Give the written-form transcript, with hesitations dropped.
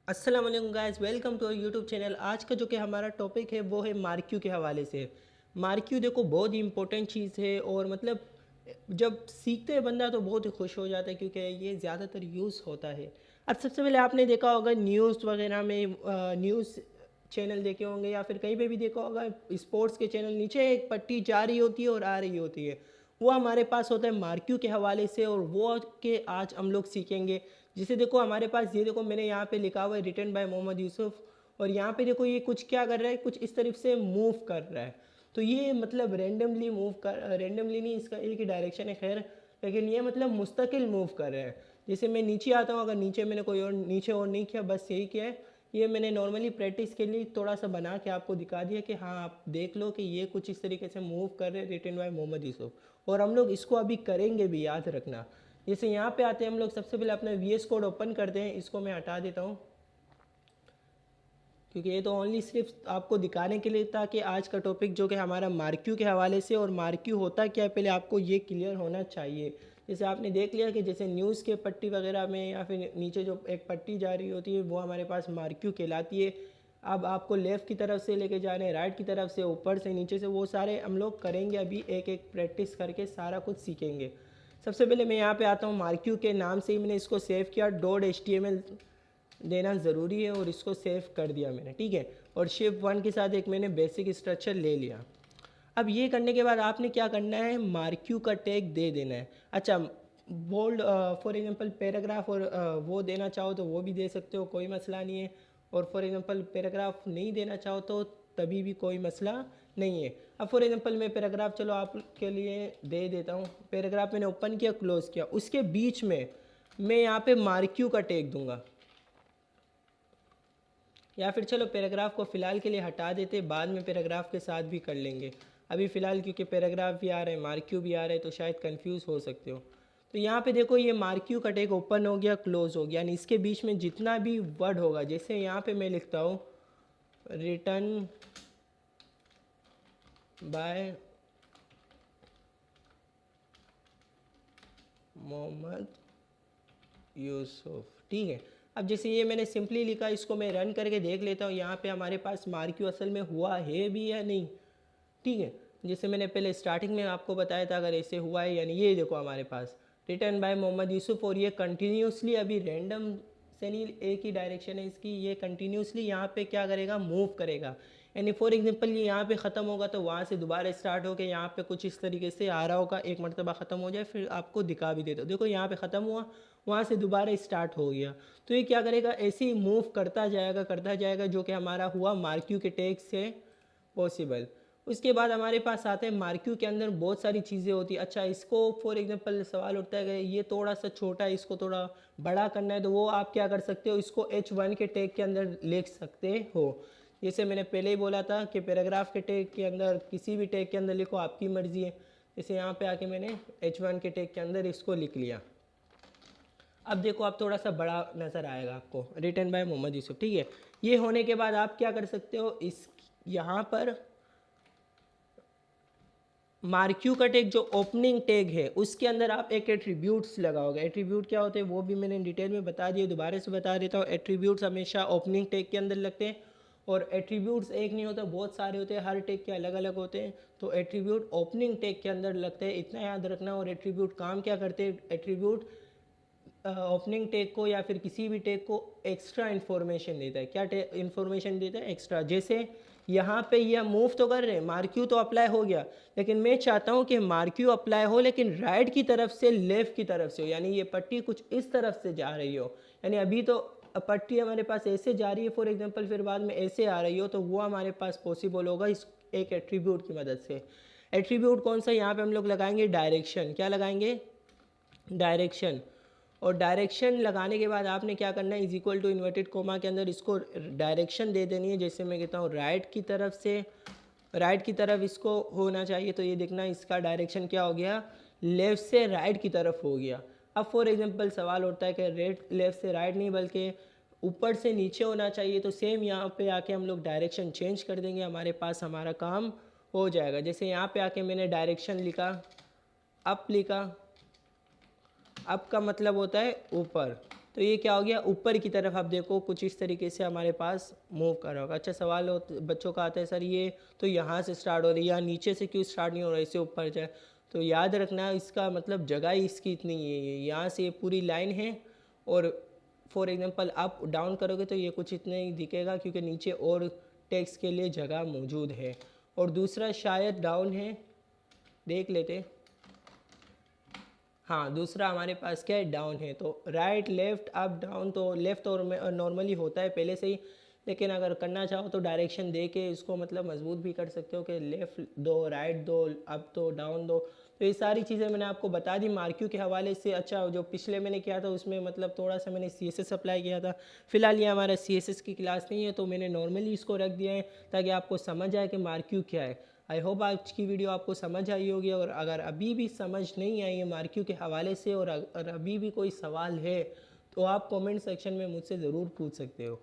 अस्सलाम वालेकुम guys, welcome to YouTube channel. आज का जो कि हमारा टॉपिक है वो है मार्क्यू के हवाले से। मार्क्यू देखो बहुत ही इंपॉर्टेंट चीज़ है और मतलब जब सीखते हैं बंदा तो बहुत ही खुश हो जाता है क्योंकि ये ज़्यादातर यूज़ होता है। अब सबसे पहले आपने देखा होगा न्यूज़ वगैरह में, न्यूज़ चैनल देखे होंगे या फिर कहीं पे भी देखा होगा, स्पोर्ट्स के चैनल नीचे एक पट्टी जा रही होती है और आ रही होती है। वो हमारे पास होता है मार्क्यू के हवाले से और वो के आज हम लोग सीखेंगे। जिसे देखो हमारे पास ये देखो मैंने यहाँ पे लिखा हुआ है रिटन बाय मोहम्मद यूसुफ, और यहाँ पे देखो ये कुछ क्या कर रहा है, कुछ इस तरफ से मूव कर रहा है। तो ये मतलब रेंडमली मूव कर, रेंडमली नहीं, इसका एक ही डायरेक्शन है खैर, लेकिन ये मतलब मुस्तकिल मूव कर रहा है। जैसे मैं नीचे आता हूँ, अगर नीचे मैंने कोई और नीचे और नहीं किया, बस यही किया है। ये मैंने नॉर्मली प्रैक्टिस के लिए थोड़ा सा बना के आपको दिखा दिया कि हाँ आप देख लो कि ये कुछ इस तरीके से मूव कर रहे हैं रिटन बाय मोहम्मद यूसुफ, और हम लोग इसको अभी करेंगे भी, याद रखना। जैसे यहाँ पे आते हैं हम लोग, सबसे पहले अपना वी एस कोड ओपन करते हैं। इसको मैं हटा देता हूँ क्योंकि ये तो ओनली सिर्फ आपको दिखाने के लिए था कि आज का टॉपिक जो कि हमारा मार्क्यू के हवाले से, और मार्क्यू होता क्या है पहले आपको ये क्लियर होना चाहिए। जैसे आपने देख लिया कि जैसे न्यूज़ के पट्टी वगैरह में या फिर नीचे जो एक पट्टी जा रही होती है वो हमारे पास मार्क्यू कहलाती है। अब आपको लेफ़्ट की तरफ से लेके जा रहे हैं, राइट की तरफ से, ऊपर से, नीचे से, वो सारे हम लोग करेंगे। अभी एक एक प्रैक्टिस करके सारा कुछ सीखेंगे। सबसे पहले मैं यहाँ पे आता हूँ, मार्क्यू के नाम से ही मैंने इसको सेव किया। .html देना ज़रूरी है और इसको सेव कर दिया मैंने, ठीक है। और शिफ्ट 1 के साथ एक मैंने बेसिक स्ट्रक्चर ले लिया। अब ये करने के बाद आपने क्या करना है, मार्क्यू का टैग दे देना है। अच्छा, बोल्ड फॉर एग्जांपल पैराग्राफ और वो देना चाहो तो वो भी दे सकते हो, कोई मसला नहीं है। और फॉर एग्जांपल पैराग्राफ नहीं देना चाहो तो तभी भी कोई मसला नहीं है। अब फॉर एग्जांपल मैं पैराग्राफ चलो आपके लिए दे देता हूँ। पैराग्राफ मैंने ओपन किया, क्लोज़ किया, उसके बीच में मैं यहाँ पे मार्क्यू का टैग दूंगा। या फिर चलो पैराग्राफ को फ़िलहाल के लिए हटा देते, बाद में पैराग्राफ के साथ भी कर लेंगे। अभी फ़िलहाल क्योंकि पैराग्राफ भी आ रहे हैं, मार्क्यू भी आ रहे हैं, तो शायद कंफ्यूज हो सकते हो। तो यहाँ पे देखो ये मार्क्यू का टैग ओपन हो गया, क्लोज हो गया, यानी इसके बीच में जितना भी वर्ड होगा, जैसे यहाँ पे मैं लिखता हूँ रिटन बाय मोहम्मद यूसुफ, ठीक है। अब जैसे ये मैंने सिंपली लिखा, इसको मैं रन करके देख लेता हूँ यहाँ पे हमारे पास मार्क्यू असल में हुआ है भी या नहीं, ठीक है। जैसे मैंने पहले स्टार्टिंग में आपको बताया था, अगर ऐसे हुआ है, यानी ये देखो हमारे पास रिटर्न बाय मोहम्मद यूसुफ, और ये कंटिन्यूसली अभी रैंडम से नहीं, एक ही डायरेक्शन है इसकी, ये कंटिन्यूसली यहाँ पे क्या करेगा, मूव करेगा। यानी फॉर एग्जांपल ये यहाँ पे ख़त्म होगा तो वहाँ से दोबारा स्टार्ट होकर यहाँ पे कुछ इस तरीके से आ रहा होगा, एक मरतबा ख़त्म हो जाए, फिर आपको दिखा भी देता हूँ। देखो यहाँ पे ख़त्म हुआ, वहाँ से दोबारा स्टार्ट हो गया। तो ये क्या करेगा, ऐसे ही मूव करता जाएगा, जो कि हमारा हुआ मार्क्यू के टैग से पॉसिबल। उसके बाद हमारे पास आते हैं मार्क्यू के अंदर बहुत सारी चीज़ें होती है। अच्छा, इसको फॉर एग्जांपल सवाल उठता है कि ये थोड़ा सा छोटा है, इसको थोड़ा बड़ा करना है, तो वो आप क्या कर सकते हो, इसको H1 के टैग के अंदर लिख सकते हो। जैसे मैंने पहले ही बोला था कि पैराग्राफ के टैग के अंदर, किसी भी टैग के अंदर लिखो, आपकी मर्ज़ी है। जैसे यहाँ पे आके मैंने H1 के टैग के अंदर इसको लिख लिया। अब देखो आप थोड़ा सा बड़ा नज़र आएगा आपको, रिटन बाय मोहम्मद यूसुफ, ठीक है। ये होने के बाद आप क्या कर सकते हो, इस यहाँ पर मार्क्यू का टैग जो ओपनिंग टैग है उसके अंदर आप एक एट्रीब्यूट्स लगाओगे। एट्रीब्यूट क्या होते हैं वो भी मैंने डिटेल में बता दिया, दोबारा से बता देता हूँ। एट्रीब्यूट्स हमेशा ओपनिंग टैग के अंदर लगते हैं, और एट्रीब्यूट्स एक नहीं होता, बहुत सारे होते हैं, हर टैग के अलग अलग होते हैं। तो एट्रीब्यूट ओपनिंग टैग के अंदर लगते हैं, इतना याद रखना। और एट्रीब्यूट काम क्या करते हैं, एट्रीब्यूट ओपनिंग टैग को या फिर किसी भी टैग को एक्स्ट्रा इन्फॉर्मेशन देता है। क्या इन्फॉर्मेशन देता है, एक्स्ट्रा। जैसे यहाँ पे यह मूव तो कर रहे हैं, मार्क्यू तो अप्लाई हो गया, लेकिन मैं चाहता हूँ कि मार्क्यू अप्लाई हो लेकिन राइट की तरफ से लेफ्ट की तरफ से हो, यानी ये पट्टी कुछ इस तरफ से जा रही हो। यानी अभी तो पट्टी हमारे पास ऐसे जा रही है फॉर एग्जांपल, फिर बाद में ऐसे आ रही हो, तो वो हमारे पास पॉसिबल होगा इस एक एट्रीब्यूट की मदद से। एट्रीब्यूट कौन सा, यहाँ पे हम लोग लगाएंगे डायरेक्शन। क्या लगाएंगे, डायरेक्शन। और डायरेक्शन लगाने के बाद आपने क्या करना है, is equal to inverted comma के अंदर इसको डायरेक्शन दे देनी है। जैसे मैं कहता हूँ राइट की तरफ से, राइट की तरफ इसको होना चाहिए, तो ये देखना इसका डायरेक्शन क्या हो गया, लेफ़्ट से राइट की तरफ हो गया। अब फॉर एग्जांपल सवाल उठता है कि लेफ़्ट से राइट नहीं बल्कि ऊपर से नीचे होना चाहिए, तो सेम यहाँ पे आके हम लोग डायरेक्शन चेंज कर देंगे, हमारे पास हमारा काम हो जाएगा। जैसे यहाँ पे आके मैंने डायरेक्शन लिखा, अप लिखा, अप का मतलब होता है ऊपर, तो ये क्या हो गया, ऊपर की तरफ आप देखो कुछ इस तरीके से हमारे पास मूव कर रहा होगा। अच्छा सवाल बच्चों का आता है सर ये तो यहाँ से स्टार्ट हो रही है, या नीचे से क्यों स्टार्ट नहीं हो रहा है, इससे ऊपर जाए। तो याद रखना इसका मतलब जगह ही इसकी इतनी है, यहाँ से ये पूरी लाइन है, और फॉर एग्जांपल आप डाउन करोगे तो ये कुछ इतने ही दिखेगा क्योंकि नीचे और टेक्स्ट के लिए जगह मौजूद है। और दूसरा शायद डाउन है, देख लेते। हाँ दूसरा हमारे पास क्या है, डाउन है। तो राइट लेफ़्ट अप डाउन, तो लेफ़्ट और नॉर्मली होता है पहले से ही, लेकिन अगर करना चाहो तो डायरेक्शन दे के इसको मतलब मजबूत भी कर सकते हो कि लेफ़्ट दो, राइट दो, अप दो, डाउन दो। तो ये सारी चीज़ें मैंने आपको बता दी मार्क्यू के हवाले से। अच्छा जो पिछले मैंने किया था उसमें मतलब थोड़ा सा मैंने CSS अप्लाई किया था। फिलहाल ये हमारा CSS की क्लास नहीं है तो मैंने नॉर्मली इसको रख दिया है ताकि आपको समझ आए कि मार्क्यू क्या है। आई होप आज की वीडियो आपको समझ आई होगी, और अगर अभी भी समझ नहीं आई है मार्क्यू के हवाले से और अगर अभी भी कोई सवाल है तो आप कमेंट सेक्शन में मुझसे ज़रूर पूछ सकते हो।